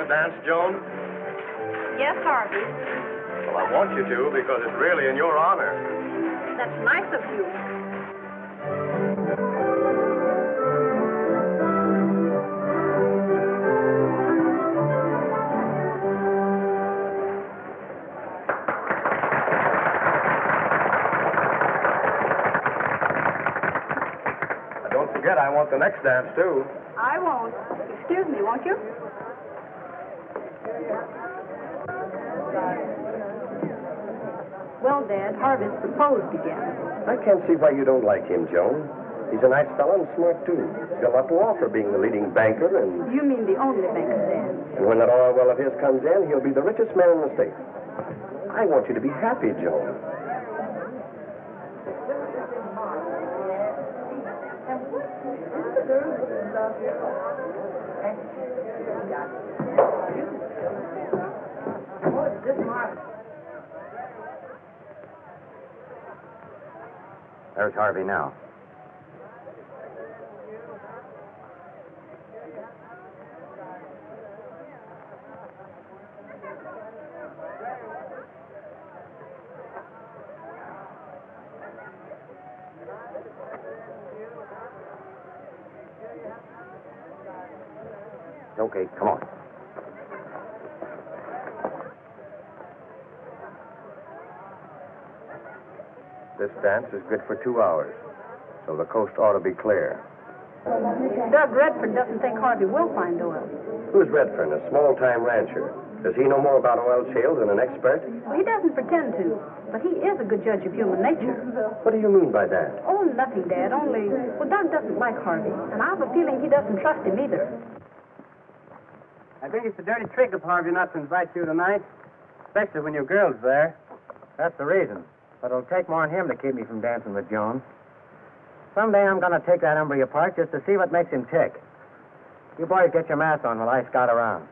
the dance, Joan? Yes, Harvey. Well, I want you to because it's really in your honor. That's nice of you. Don't forget, I want the next dance, too. I won't. Excuse me, won't you? Well, Dad, Harvey's proposed again. I can't see why you don't like him, Joan. He's a nice fellow and smart, too. He's got a lot to offer, being the leading banker and... You mean the only banker, Dad? And when that oil well of his comes in, he'll be the richest man in the state. I want you to be happy, Joan. There's Harvey now. Okay, come on. This dance is good for 2 hours, so the coast ought to be clear. Doug Redfern doesn't think Harvey will find oil. Who's Redfern, a small-time rancher? Does he know more about oil shales than an expert? Well, he doesn't pretend to, but he is a good judge of human nature. What do you mean by that? Oh, nothing, Dad, only... Well, Doug doesn't like Harvey, and I have a feeling he doesn't trust him either. I think it's a dirty trick of Harvey not to invite you tonight, especially when your girl's there. That's the reason. But it'll take more than him to keep me from dancing with Joan. Someday I'm going to take that hombre apart just to see what makes him tick. You boys get your math on while I scout around.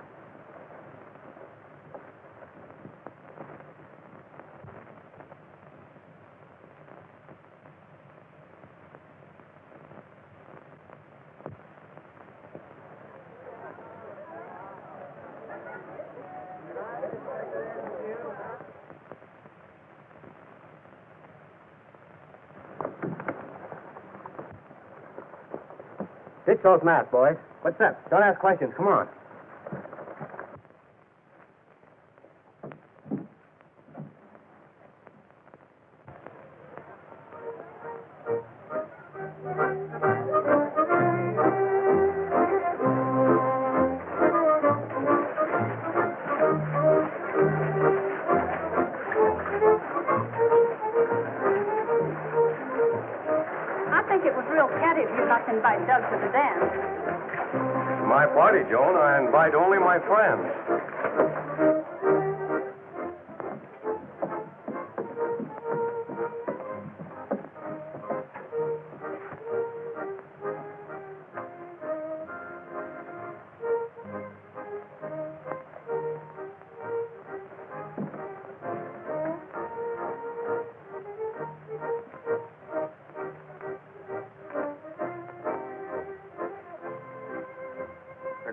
Ditch those masks, boys. What's up? Don't ask questions. Come on. Invite Doug to the dance. My party, Joan. I invite only my friends.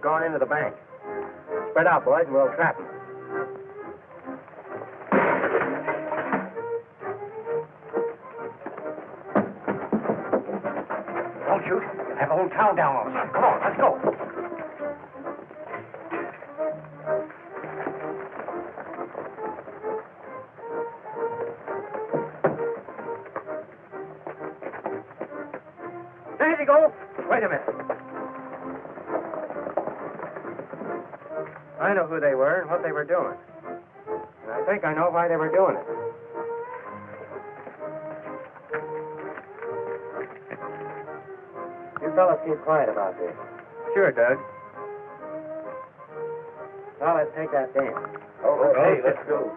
Going into the bank. Spread out, boys, and we'll trap them. Don't shoot. You'll have the whole town down on us. Come on, let's go. There you go. Wait a minute. I know who they were and what they were doing. And I think I know why they were doing it. You fellas keep quiet about this. Sure, Doug. Now let's take that dance. Okay, let's go.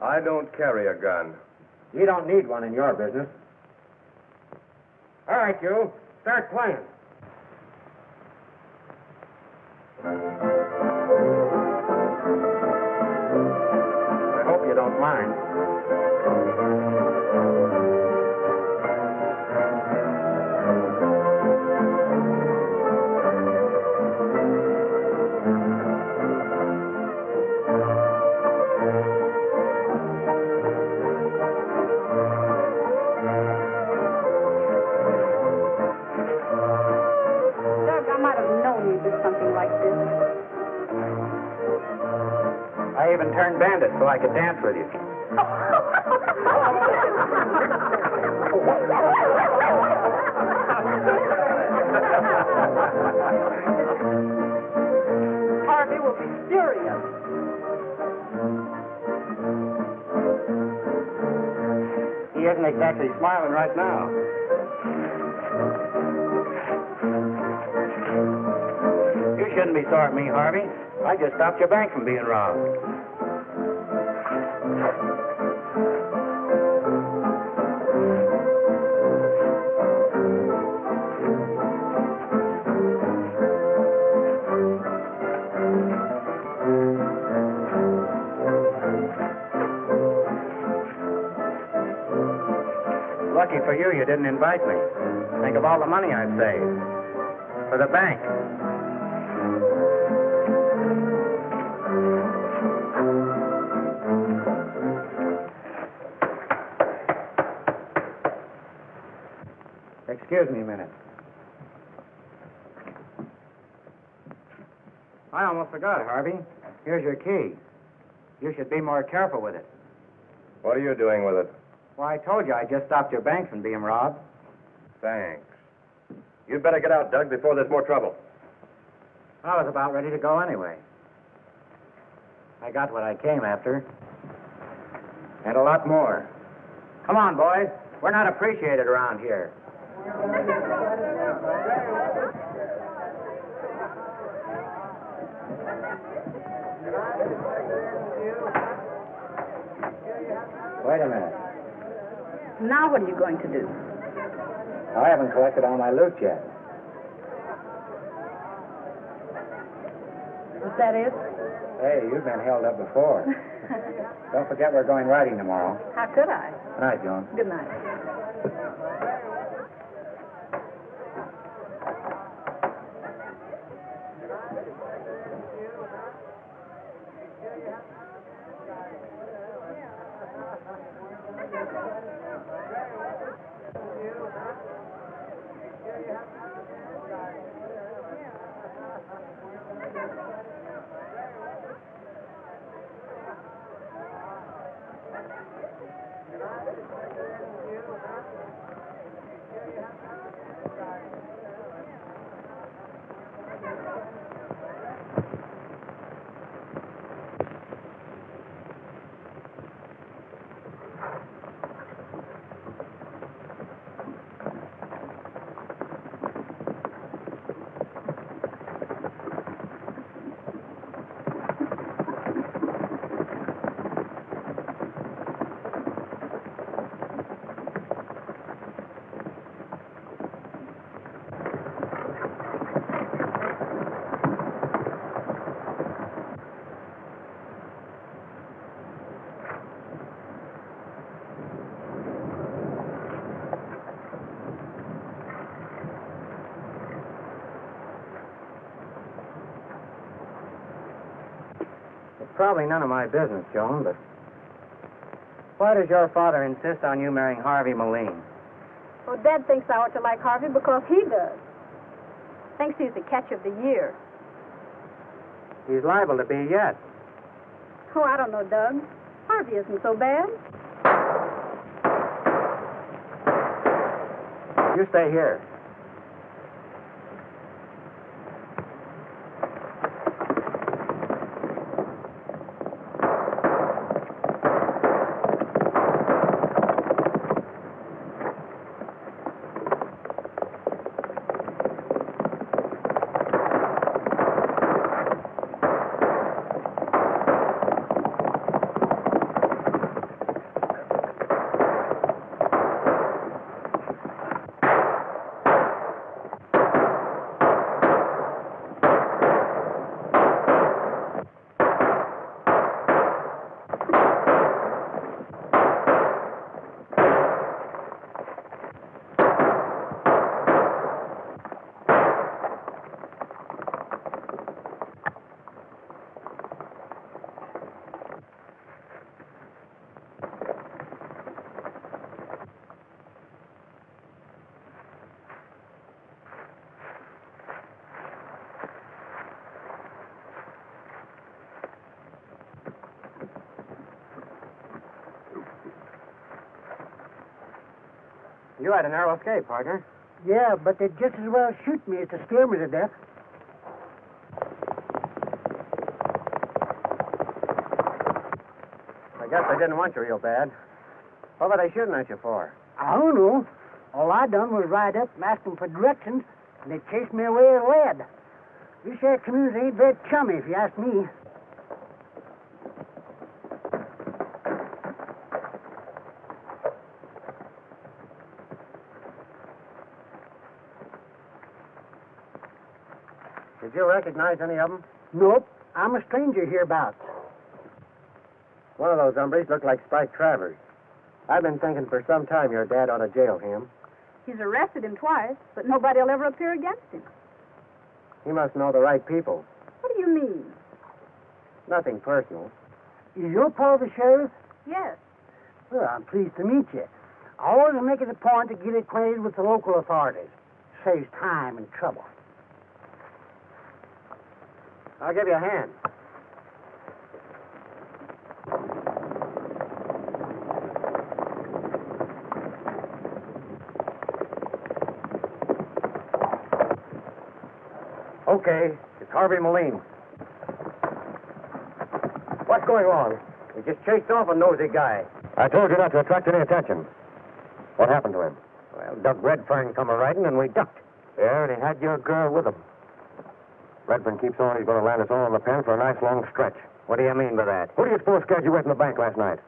I don't carry a gun. You don't need one in your business. right, you. Start playing. I hope you don't mind. I even turned bandit so I could dance with you. Harvey will be furious. He isn't exactly smiling right now. You shouldn't be sore at me, Harvey. I just stopped your bank from being robbed. Lucky for you, you didn't invite me. Think of all the money I've saved. For the bank. Excuse me a minute. I almost forgot, Harvey. Here's your key. You should be more careful with it. What are you doing with it? Well, I told you I just stopped your bank from being robbed. Thanks. You'd better get out, Doug, before there's more trouble. I was about ready to go anyway. I got what I came after. And a lot more. Come on, boys. We're not appreciated around here. Wait a minute. Now what are you going to do? I haven't collected all my loot yet. Is that it? Hey, you've been held up before. Don't forget we're going riding tomorrow. How could I? Good night, Joan. Good night. Probably none of my business, Joan, but why does your father insist on you marrying Harvey Meline? Well, Dad thinks I ought to like Harvey because he does. Thinks he's the catch of the year. He's liable to be yet. Oh, I don't know, Doug. Harvey isn't so bad. You stay here. You had a narrow escape, partner. Yeah, but they'd just as well shoot me as to scare me to death. I guess they didn't want you real bad. What were they shooting at you for? I don't know. All I done was ride up and ask them for directions, and they chased me away at lead. This here community ain't very chummy, if you ask me. Did you recognize any of them? Nope. I'm a stranger hereabouts. One of those hombres looked like Spike Travers. I've been thinking for some time your dad ought to jail him. He's arrested him twice, but nobody will ever appear against him. He must know the right people. What do you mean? Nothing personal. Is your pa the sheriff? Yes. Well, I'm pleased to meet you. I always make it a point to get acquainted with the local authorities. Saves time and trouble. I'll give you a hand. Okay, it's Harvey Meline. What's going on? We just chased off a nosy guy. I told you not to attract any attention. What happened to him? Well, Doug Redfern come a-riding and we ducked. Yeah, and he had your girl with him. Redfern keeps on. He's going to land us all in the pen for a nice long stretch. What do you mean by that? Who do you suppose scared you away from the bank last night?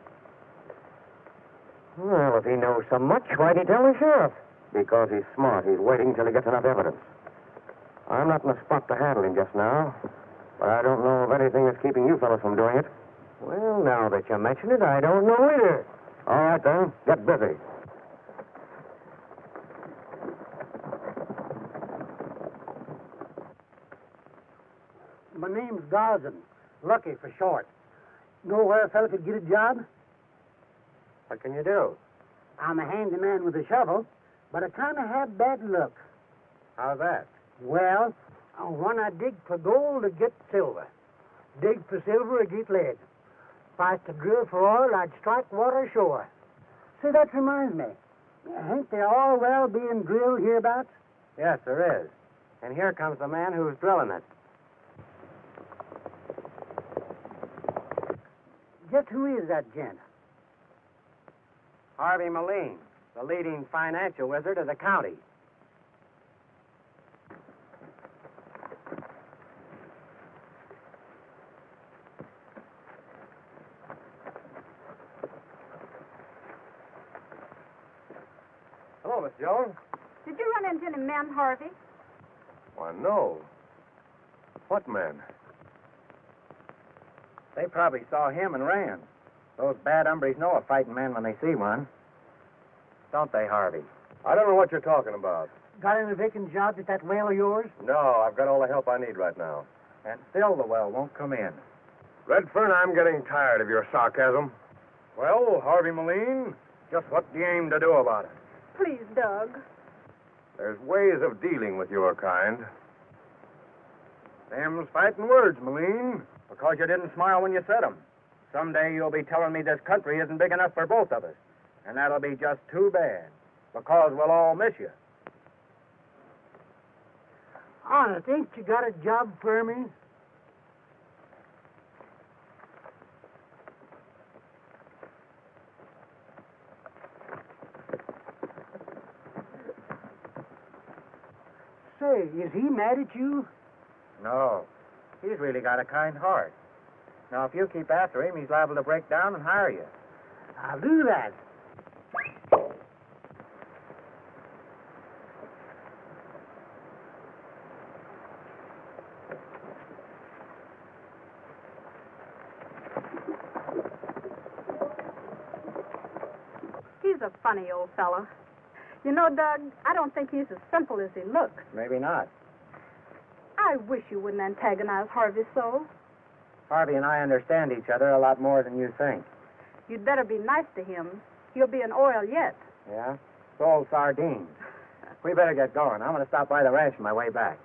Well, if he knows so much, why'd he tell the sheriff? Because he's smart. He's waiting till he gets enough evidence. I'm not in the spot to handle him just now, but I don't know of anything that's keeping you fellas from doing it. Well, now that you mention it, I don't know either. All right, then. Get busy. My name's Gosden. Lucky for short. Know where a fella could get a job? What can you do? I'm a handyman with a shovel, but I kind of have bad luck. How's that? Well, when I dig for gold, I get silver. Dig for silver, I get lead. If I was to drill for oil, I'd strike water ashore. See, that reminds me. Ain't there all well being drilled hereabouts? Yes, there is. And here comes the man who's drilling it. Just who is that gent? Harvey Meline, the leading financial wizard of the county. Hello, Miss Jones. Did you run into any men, Harvey? Why, no. What men? They probably saw him and ran. Those bad hombres know a fighting man when they see one. Don't they, Harvey? I don't know what you're talking about. Got any vacant jobs at that well of yours? No, I've got all the help I need right now. And still the well won't come in. Redfern, I'm getting tired of your sarcasm. Well, Harvey Meline, just what do you aim to do about it? Please, Doug. There's ways of dealing with your kind. Them's fighting words, Meline. Because you didn't smile when you said 'em. Someday you'll be telling me this country isn't big enough for both of us. And that'll be just too bad. Because we'll all miss you. Honest, ain't you got a job for me? Say, is he mad at you? No. He's really got a kind heart. Now, if you keep after him, he's liable to break down and hire you. I'll do that. He's a funny old fella. You know, Doug, I don't think he's as simple as he looks. Maybe not. I wish you wouldn't antagonize Harvey so. Harvey and I understand each other a lot more than you think. You'd better be nice to him. He'll be in oil yet. Yeah? So sardines. We better get going. I'm going to stop by the ranch on my way back.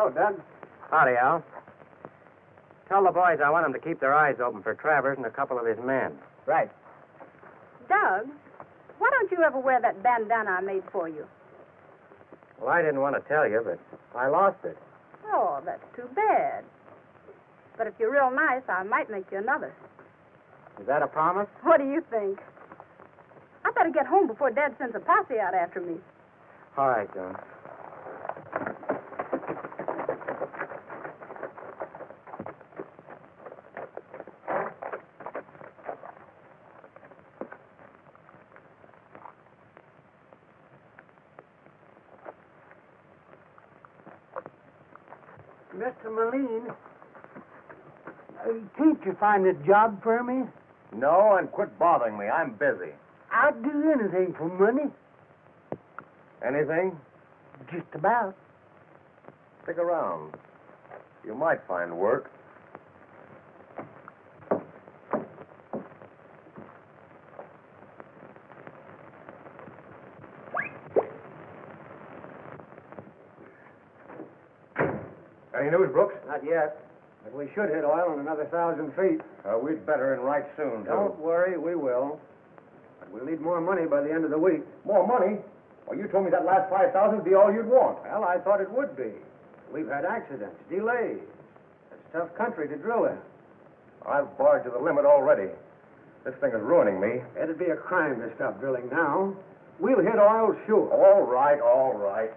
Hello, Doug. Howdy, Al. Tell the boys I want them to keep their eyes open for Travers and a couple of his men. Right. Doug, why don't you ever wear that bandana I made for you? Well, I didn't want to tell you, but I lost it. Oh, that's too bad. But if you're real nice, I might make you another. Is that a promise? What do you think? I better get home before Dad sends a posse out after me. All right, John. Mr. Meline, can't you find a job for me? No, and quit bothering me. I'm busy. I'd do anything for money. Anything? Just about. Stick around. You might find work. Any news, Brooks? Not yet. But we should hit oil in another 1,000 feet. We'd better and right soon, too. Don't worry, we will. But we'll need more money by the end of the week. More money? Well, you told me that last 5,000 would be all you'd want. Well, I thought it would be. We've had accidents, delays. It's a tough country to drill in. I've barred to the limit already. This thing is ruining me. It'd be a crime to stop drilling now. We'll hit oil sure. All right, all right.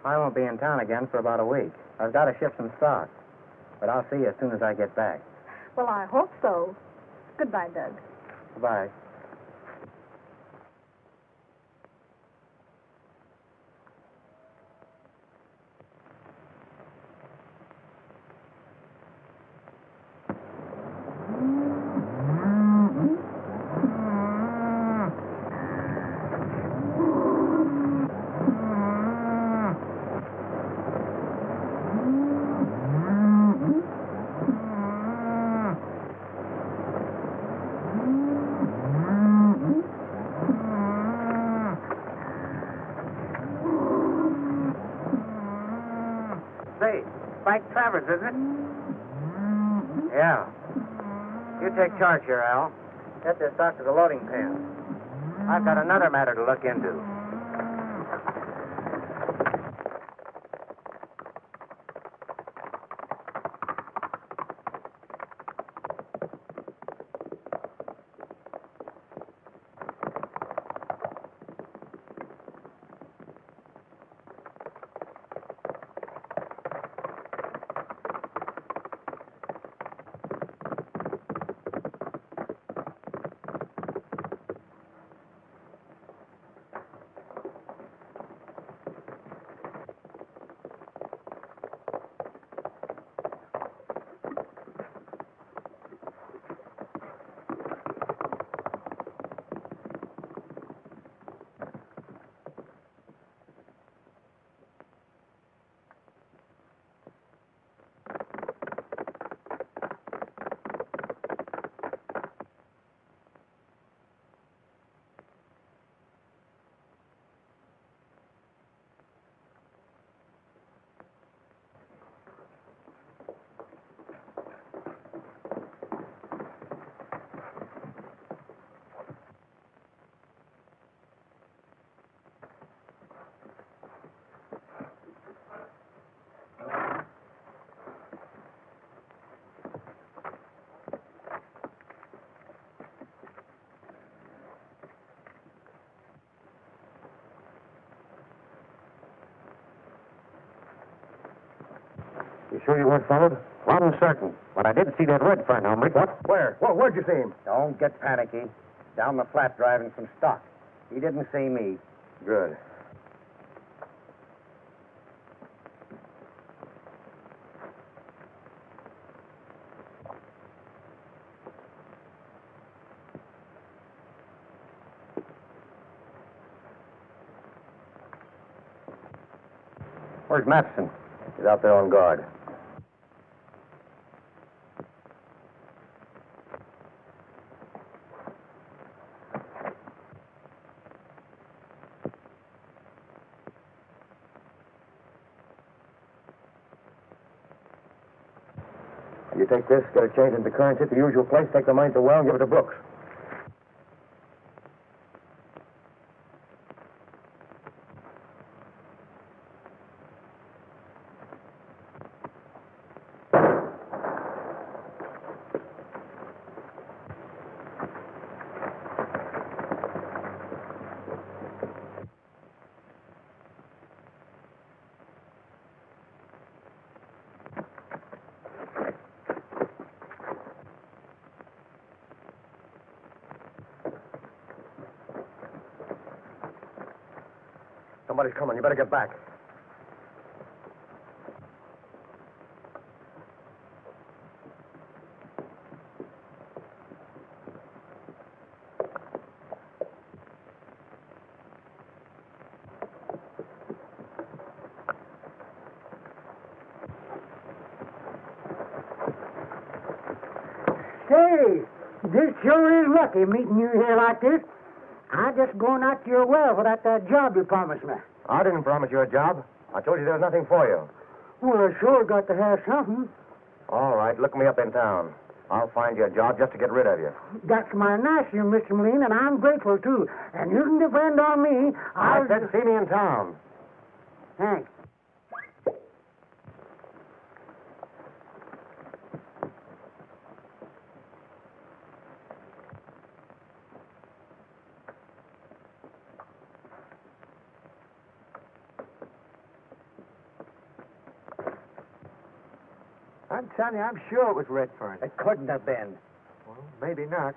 I won't be in town again for about a week. I've got to ship some stock. But I'll see you as soon as I get back. Well, I hope so. Goodbye, Doug. Goodbye. Say, Spike Travers, isn't it? Yeah. You take charge here, Al. Get this stock to the loading pen. I've got another matter to look into. sure you weren't followed? I'm certain. But I did see that Redfern hombre. What? Where? Where'd you see him? Don't get panicky. Down the flat driving some stock. He didn't see me. Good. Where's Matson? He's out there on guard. You take this, get it changed into currency at the usual place, take the money to well, and give it to Brooks. Somebody's coming. You better get back. Say, this sure is lucky meeting you here like this. I'm just going out to your well for that job you promised me. I didn't promise you a job. I told you there was nothing for you. Well, I sure got to have something. All right, look me up in town. I'll find you a job just to get rid of you. That's my nice of you, Mr. Meline, and I'm grateful, too. And you can depend on me. I said see me in town. Thanks. I'm telling you, I'm sure it was Redfern. It couldn't have been. Well, maybe not.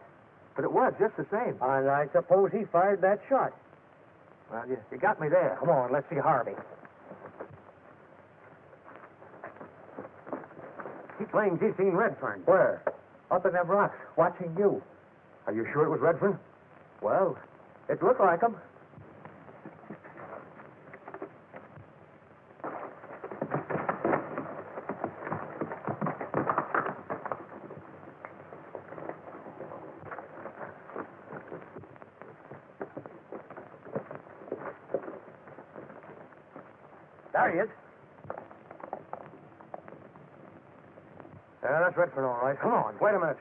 But it was just the same. And I suppose he fired that shot. Well, you got me there. Come on, let's see Harvey. He claims he's seen Redfern. Where? Up in them rocks, watching you. Are you sure it was Redfern? Well, it looked like him. There he is. Yeah, that's Redfern, all right. Come on, wait a minute.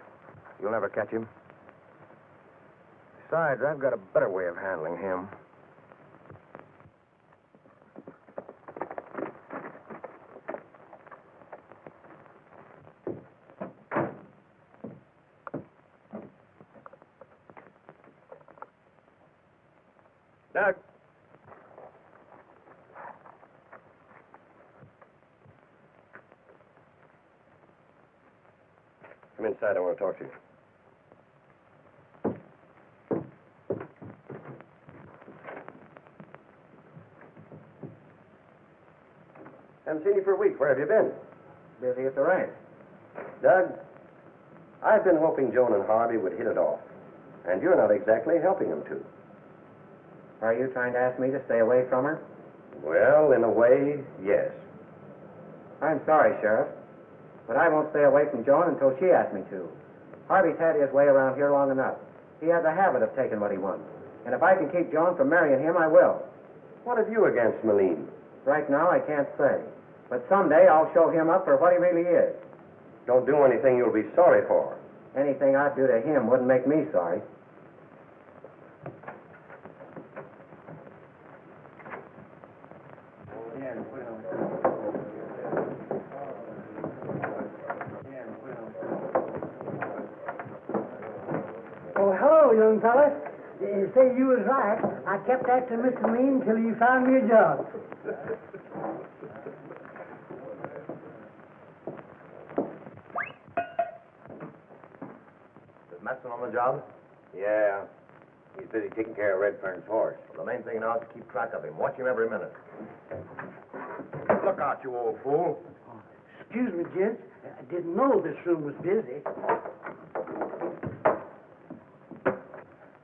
You'll never catch him. Besides, I've got a better way of handling him. Doug. Come inside. I want to talk to you. Haven't seen you for a week. Where have you been? Busy at the ranch. Doug, I've been hoping Joan and Harvey would hit it off. And you're not exactly helping them to. Are you trying to ask me to stay away from her? Well, in a way, yes. I'm sorry, Sheriff, but I won't stay away from Joan until she asks me to. Harvey's had his way around here long enough. He has a habit of taking what he wants. And if I can keep Joan from marrying him, I will. What have you against Meline? Right now, I can't say. But someday I'll show him up for what he really is. Don't do anything you'll be sorry for. Anything I'd do to him wouldn't make me sorry. Oh, hello, young fella. Say, you was right. I kept after Mr. Mean till you found me a job. Matson on the job? Yeah. He's busy taking care of Redfern's horse. Well, the main thing now is to keep track of him. Watch him every minute. Look out, you old fool. Excuse me, gents. I didn't know this room was busy.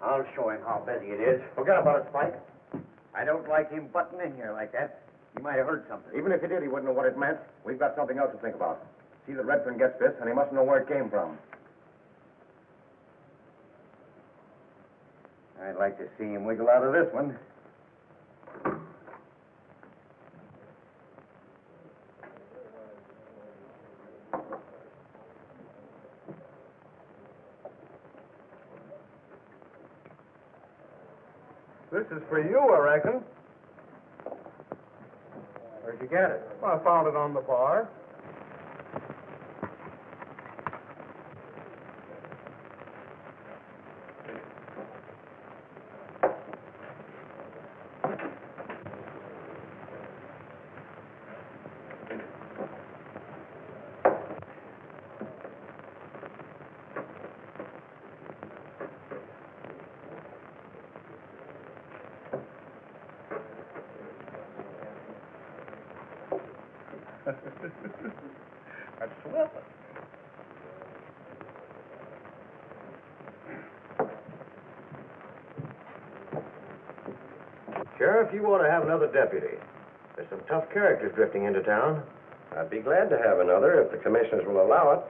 I'll show him how busy it is. Forget about it, Spike. I don't like him butting in here like that. He might have heard something. Even if he did, he wouldn't know what it meant. We've got something else to think about. See that Redfern gets this, and he mustn't know where it came from. I'd like to see him wiggle out of this one. This is for you, I reckon. Where'd you get it? Well, I found it on the bar. That's swell. Sheriff, you ought to have another deputy. There's some tough characters drifting into town. I'd be glad to have another if the commissioners will allow it.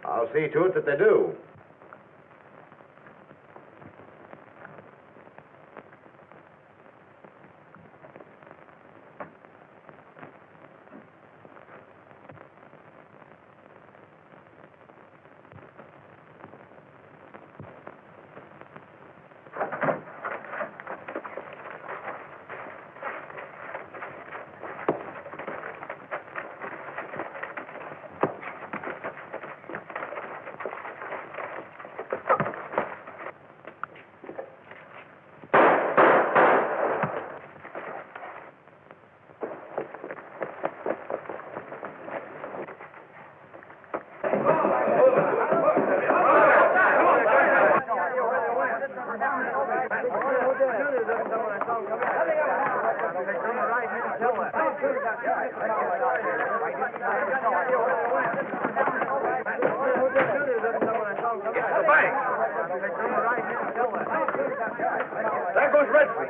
I'll see to it that they do. There goes Redfern.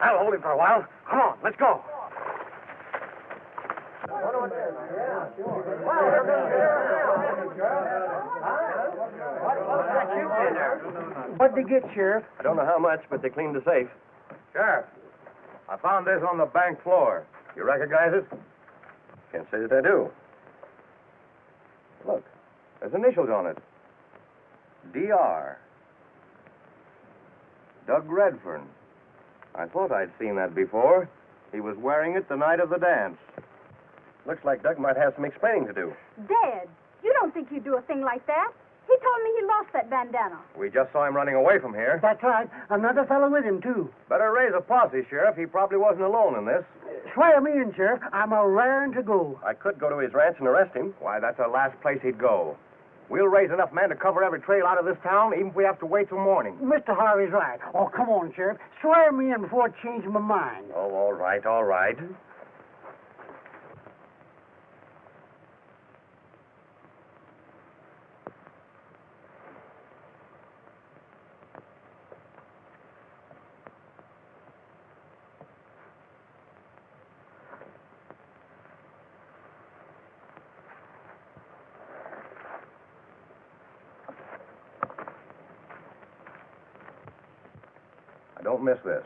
I'll hold him for a while. Come on, let's go. What'd they get, Sheriff? I don't know how much, but they cleaned the safe. Sheriff, I found this on the bank floor. You recognize it? Can't say that I do. Look, there's initials on it. DR. Doug Redfern. I thought I'd seen that before. He was wearing it the night of the dance. Looks like Doug might have some explaining to do. Dad, you don't think you'd do a thing like that? He told me he lost that bandana. We just saw him running away from here. That's right. Another fellow with him, too. Better raise a posse, Sheriff. He probably wasn't alone in this. Swear me in, Sheriff. I'm a raring to go. I could go to his ranch and arrest him. Why, that's the last place he'd go. We'll raise enough men to cover every trail out of this town, even if we have to wait till morning. Mr. Harvey's right. Oh, come on, Sheriff. Swear me in before I change my mind. Oh, all right, all right. Don't miss this.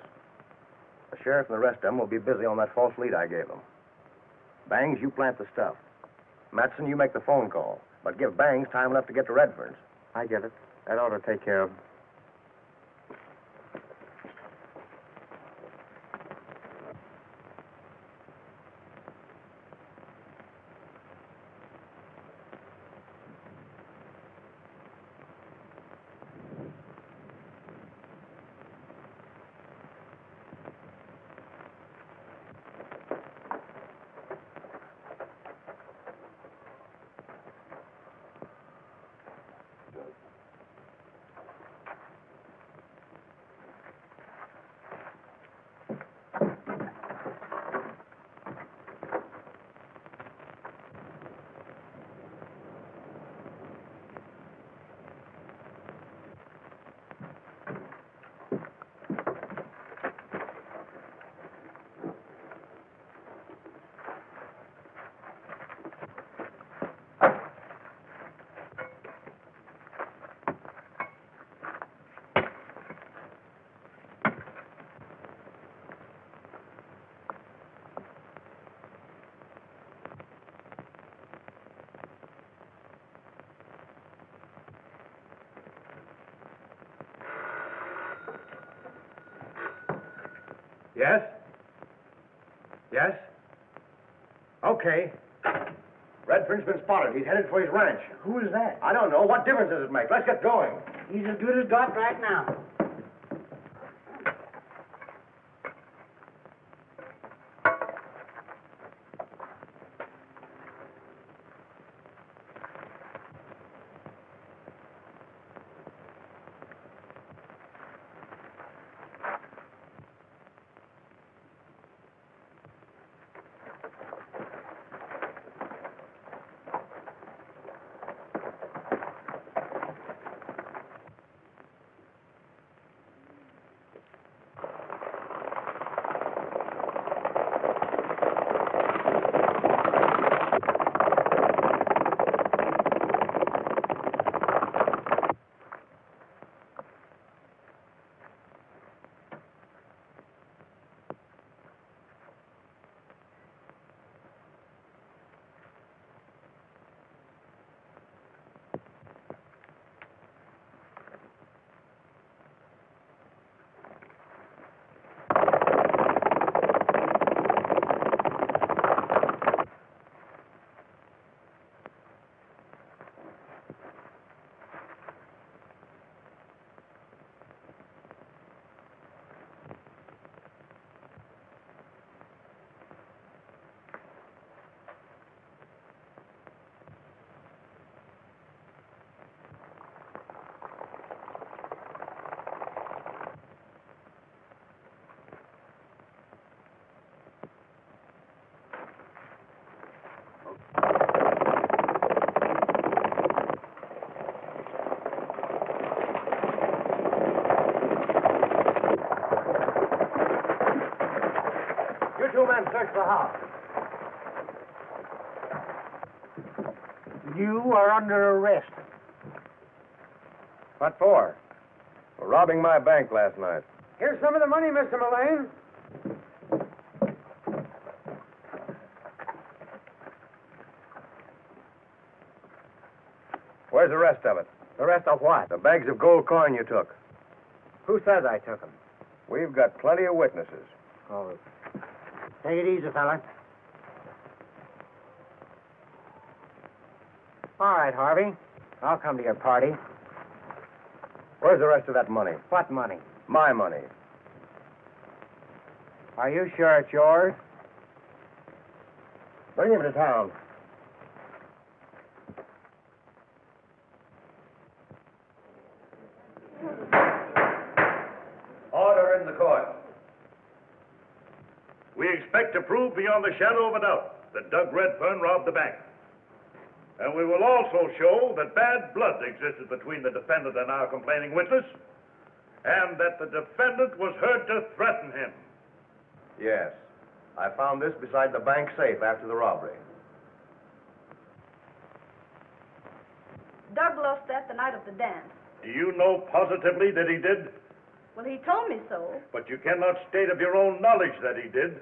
The sheriff and the rest of them will be busy on that false lead I gave them. Bangs, you plant the stuff. Matson, you make the phone call. But give Bangs time enough to get to Redfern's. I get it. That ought to take care of him. Yes? Yes? Okay. Redfern's been spotted. He's headed for his ranch. Who is that? I don't know. What difference does it make? Let's get going. He's as good as got right now. Two men search the house. You are under arrest. What for? For robbing my bank last night. Here's some of the money, Mr. Meline. Where's the rest of it? The rest of what? The bags of gold coin you took. Who says I took them? We've got plenty of witnesses. Oh, Take it easy, fella. all right, Harvey. I'll come to your party. Where's the rest of that money? What money? My money. Are you sure it's yours? Bring him to town. expect to prove beyond the shadow of a doubt that Doug Redfern robbed the bank. And we will also show that bad blood existed between the defendant and our complaining witness, and that the defendant was heard to threaten him. Yes. I found this beside the bank safe after the robbery. Doug lost that the night of the dance. Do you know positively that he did? Well, he told me so. But you cannot state of your own knowledge that he did.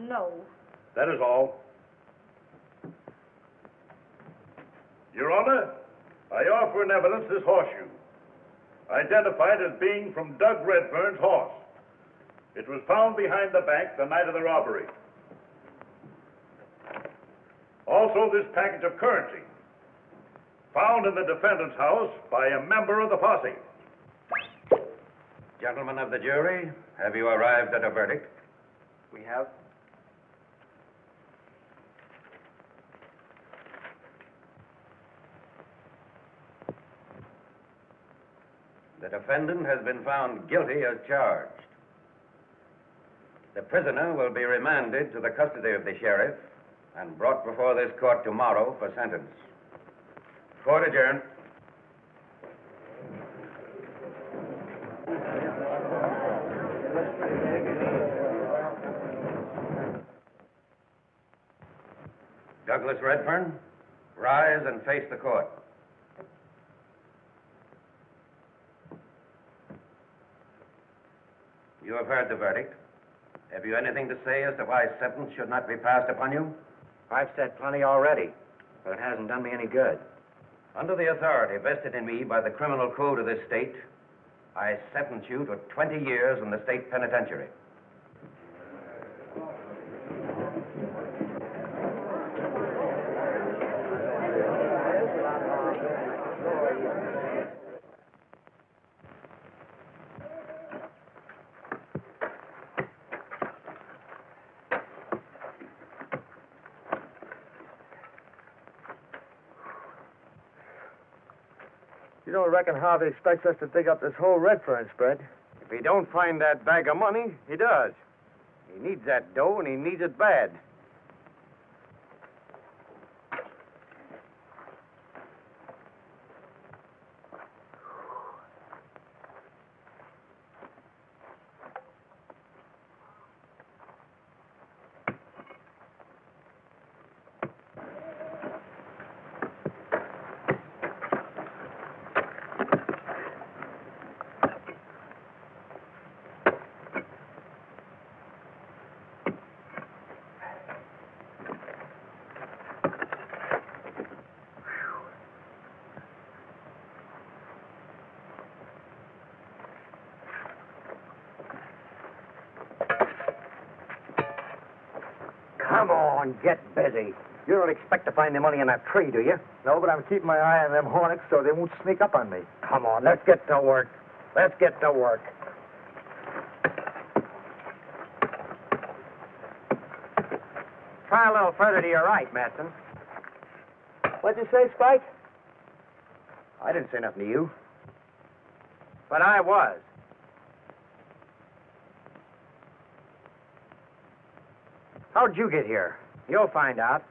No. That is all. Your Honor, I offer in evidence this horseshoe, identified as being from Doug Redfern's horse. It was found behind the bank the night of the robbery. Also, this package of currency, found in the defendant's house by a member of the posse. Gentlemen of the jury, have you arrived at a verdict? We have? The defendant has been found guilty as charged. The prisoner will be remanded to the custody of the sheriff and brought before this court tomorrow for sentence. Court adjourned. Douglas Redfern, rise and face the court. You have heard the verdict. Have you anything to say as to why sentence should not be passed upon you? I've said plenty already, but it hasn't done me any good. Under the authority vested in me by the criminal code of this state, I sentence you to 20 years in the state penitentiary. You don't reckon Harvey expects us to dig up this whole Redfern spread? If he don't find that bag of money, he does. He needs that dough, and he needs it bad. Come on, get busy. You don't expect to find the money in that tree, do you? No, but I'm keeping my eye on them hornets so they won't sneak up on me. Come on, let's get to work. Let's get to work. Try a little further to your right, Matson. What'd you say, Spike? I didn't say nothing to you. But I was. How'd you get here? You'll find out.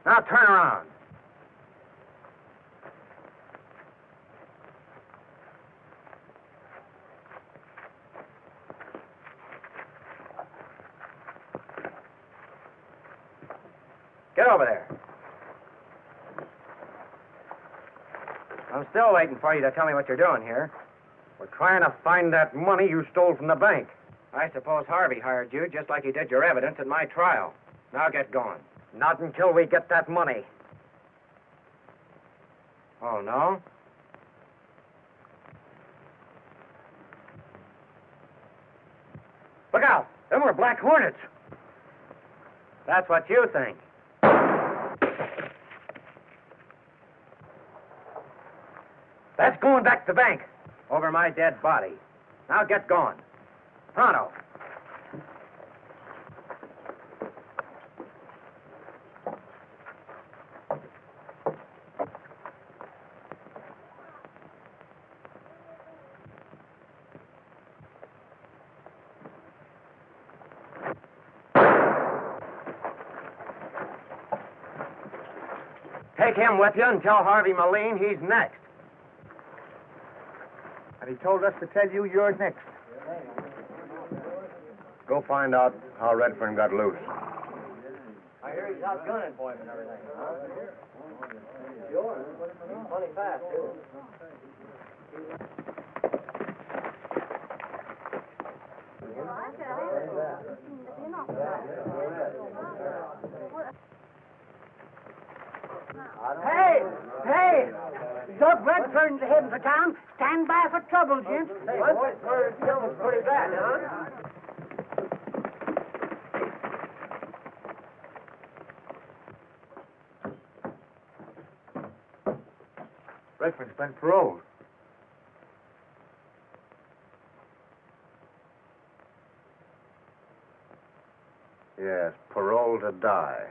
Now turn around. Get over there. I'm still waiting for you to tell me what you're doing here. We're trying to find that money you stole from the bank. I suppose Harvey hired you just like he did your evidence at my trial. Now get going. Not until we get that money. Oh, no? Look out! Them were black hornets. That's what you think. That's going back to the bank. Over my dead body. Now get going. Pronto. Take him with you and tell Harvey Meline he's next. And he told us to tell you you're next. Go find out how Redfern got loose. I hear he's out gunning for him and everything. Sure. He's funny fast, too. Hey! Doug Redfern's heading for town. Stand by for trouble, gents. Hey, boys, word still was pretty bad, huh? Redfern's been paroled. Yes, paroled to die.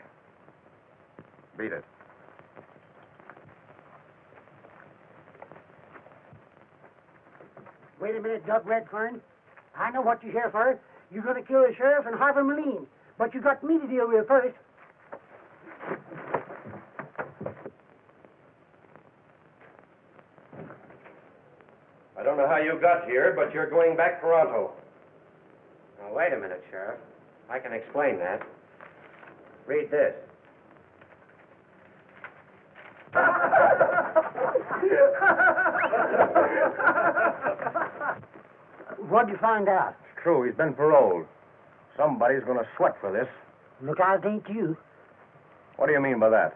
Beat it. Wait a minute, Doug Redfern. I know what you're here for. You're going to kill the sheriff and Harvey Meline. But you got me to deal with first. I don't know how you got here, but you're going back to Toronto. Now, wait a minute, Sheriff. I can explain that. Read this. What'd you find out? It's true, he's been paroled. Somebody's going to sweat for this. Look out, ain't you. What do you mean by that?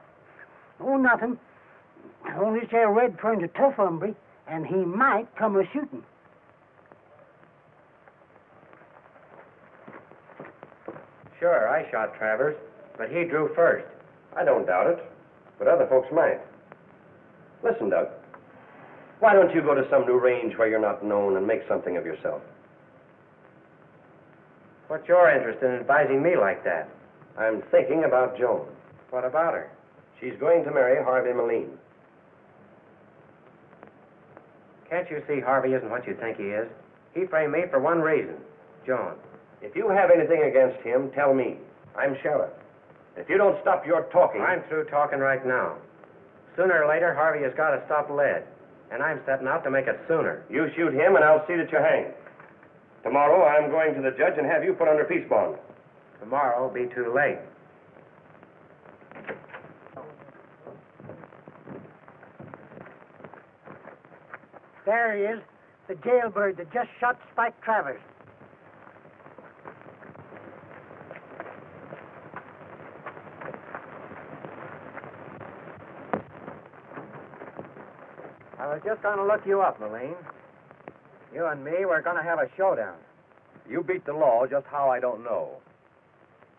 Oh, nothing. Only say Redfern's a tough hombre, and he might come a-shooting. Sure, I shot Travers, but he drew first. I don't doubt it, but other folks might. Listen, Doug. Why don't you go to some new range where you're not known and make something of yourself? What's your interest in advising me like that? I'm thinking about Joan. What about her? She's going to marry Harvey Meline. Can't you see Harvey isn't what you think he is? He framed me for one reason, Joan. If you have anything against him, tell me. I'm sheriff. If you don't stop your talking... I'm through talking right now. Sooner or later, Harvey has got to stop lead, and I'm setting out to make it sooner. You shoot him, and I'll see that you're hanged. Tomorrow, I'm going to the judge and have you put under peace bond. Tomorrow will be too late. There he is, the jailbird that just shot Spike Travers. I was just going to look you up, Meline. You and me, we're going to have a showdown. You beat the law, just how I don't know.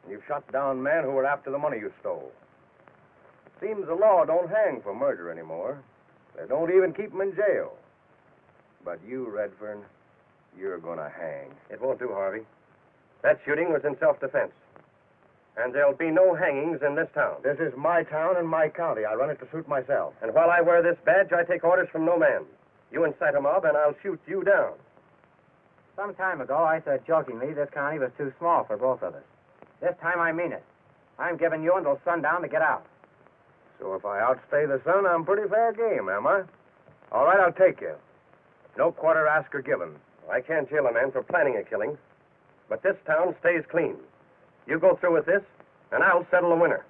You've shot down men who were after the money you stole. Seems the law don't hang for murder anymore. They don't even keep them in jail. But you, Redfern, you're gonna hang. It won't do, Harvey. That shooting was in self-defense. And there'll be no hangings in this town. This is my town and my county. I run it to suit myself. And while I wear this badge, I take orders from no man. You incite a mob, and I'll shoot you down. Some time ago, I said jokingly this county was too small for both of us. This time, I mean it. I'm giving you until sundown to get out. So if I outstay the sun, I'm pretty fair game, am I? All right, I'll take you. No quarter asked or given. I can't jail a man for planning a killing. But this town stays clean. You go through with this, and I'll settle the winner.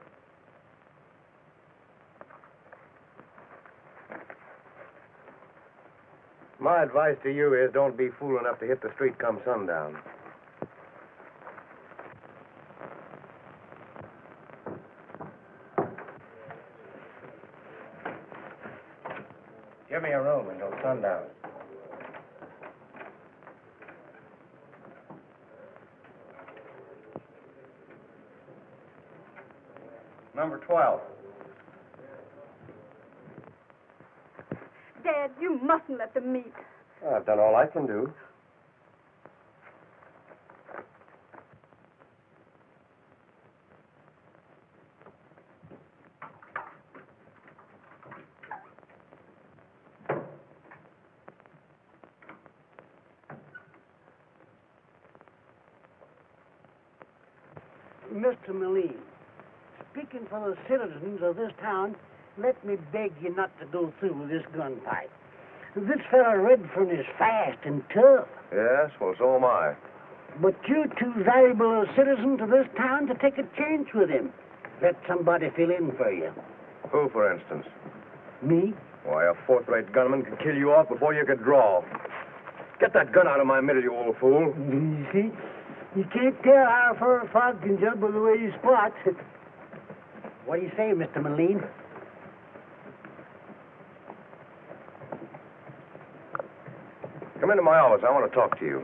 My advice to you is don't be fool enough to hit the street come sundown. Give me a room until sundown. Number 12. Dad, you mustn't let them meet. I've done all I can do. Mr. Meline, speaking for the citizens of this town, let me beg you not to go through with this gunfight. This fellow Redfern is fast and tough. Yes, well, so am I. But you're too valuable a citizen to this town to take a chance with him. Let somebody fill in for you. Who, for instance? Me? Why, a fourth-rate gunman could kill you off before you could draw. Get that gun out of my middle, you old fool. You see? You can't tell how far a fog can jump by the way he spots. What do you say, Mr. Meline? Come into my office. I want to talk to you.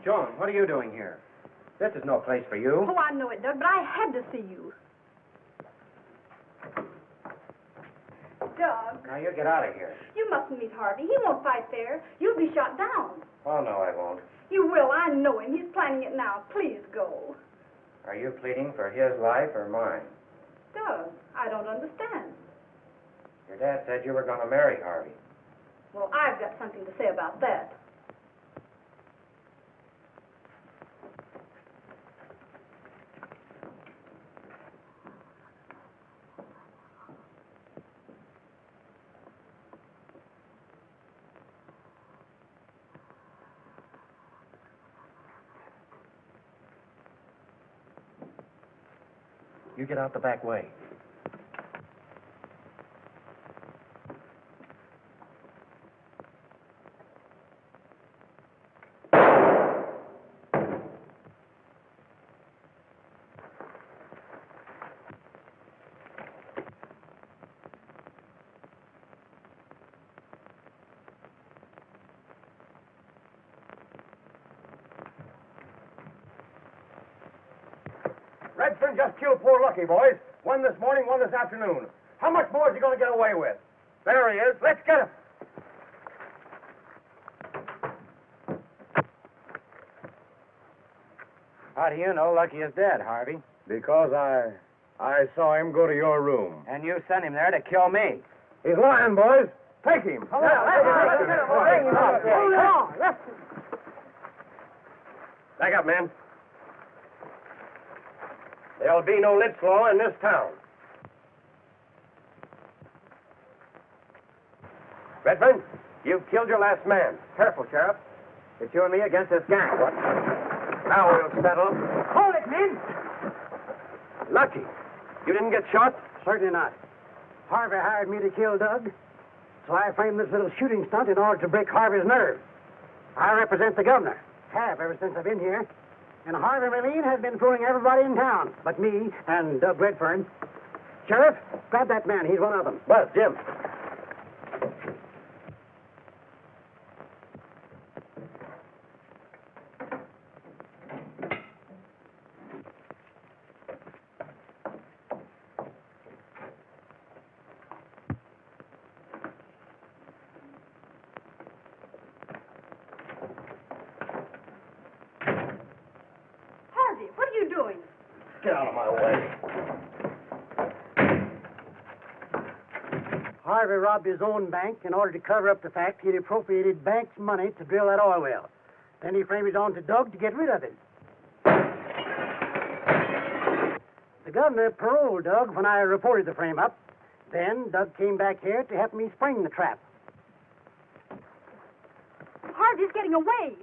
John, what are you doing here? This is no place for you. Oh, I know it, Doug, but I had to see you. Doug, Now, you get out of here. you mustn't meet Harvey. He won't fight there. You'll be shot down. Oh, no, I won't. You will. I know him. He's planning it now. Please go. Are you pleading for his life or mine? Doug, I don't understand. Your dad said you were going to marry Harvey. Well, I've got something to say about that. You get out the back way. Redfern just killed poor Lucky, boys. One this morning, one this afternoon. How much more is he going to get away with? There he is. Let's get him. How do you know Lucky is dead, Harvey? Because I saw him go to your room. And you sent him there to kill me. He's lying, boys. Take him. Come on. Back up, man. There'll be no lid law in this town. Redfern, you've killed your last man. Careful, Sheriff. It's you and me against this gang. What? Now we'll settle. Hold it, men! Lucky, you didn't get shot? Certainly not. Harvey hired me to kill Doug, so I framed this little shooting stunt in order to break Harvey's nerve. I represent the governor. Have ever since I've been here. And Harvey Meline has been fooling everybody in town, but me and Doug Redfern. Sheriff, grab that man. He's one of them. Buzz, Jim. What are you doing? Get out of my way. Harvey robbed his own bank in order to cover up the fact he'd appropriated bank's money to drill that oil well. Then he framed it on to Doug to get rid of it. The governor paroled Doug when I reported the frame-up. Then Doug came back here to help me spring the trap. Harvey's getting away.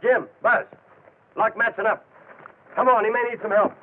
Jim, Buzz, lock Matson up. Come on, he may need some help.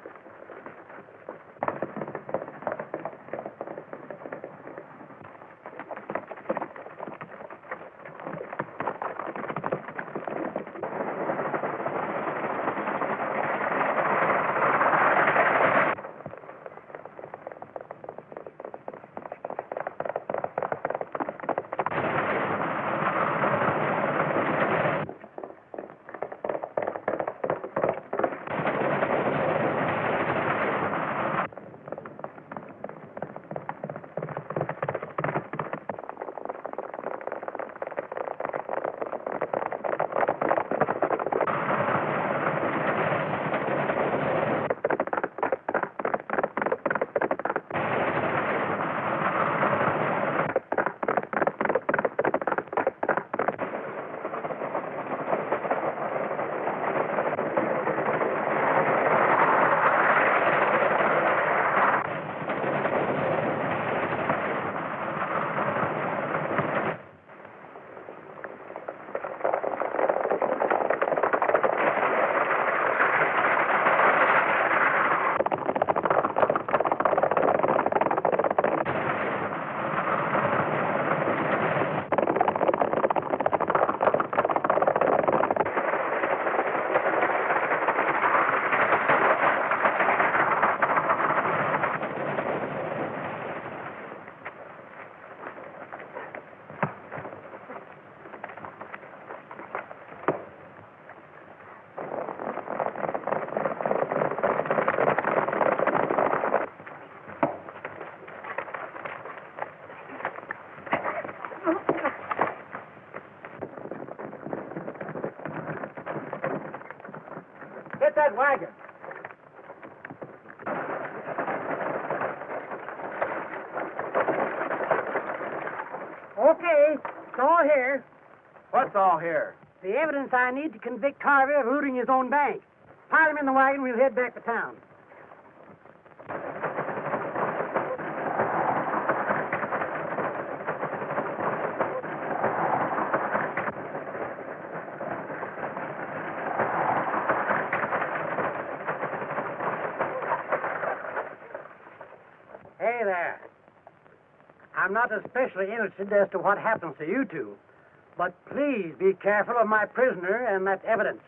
Get that wagon. Okay, it's all here. What's all here? The evidence I need to convict Harvey of looting his own bank. Pile him in the wagon, we'll head back to town. Hey there. I'm not especially interested as to what happens to you two, but please be careful of my prisoner and that evidence.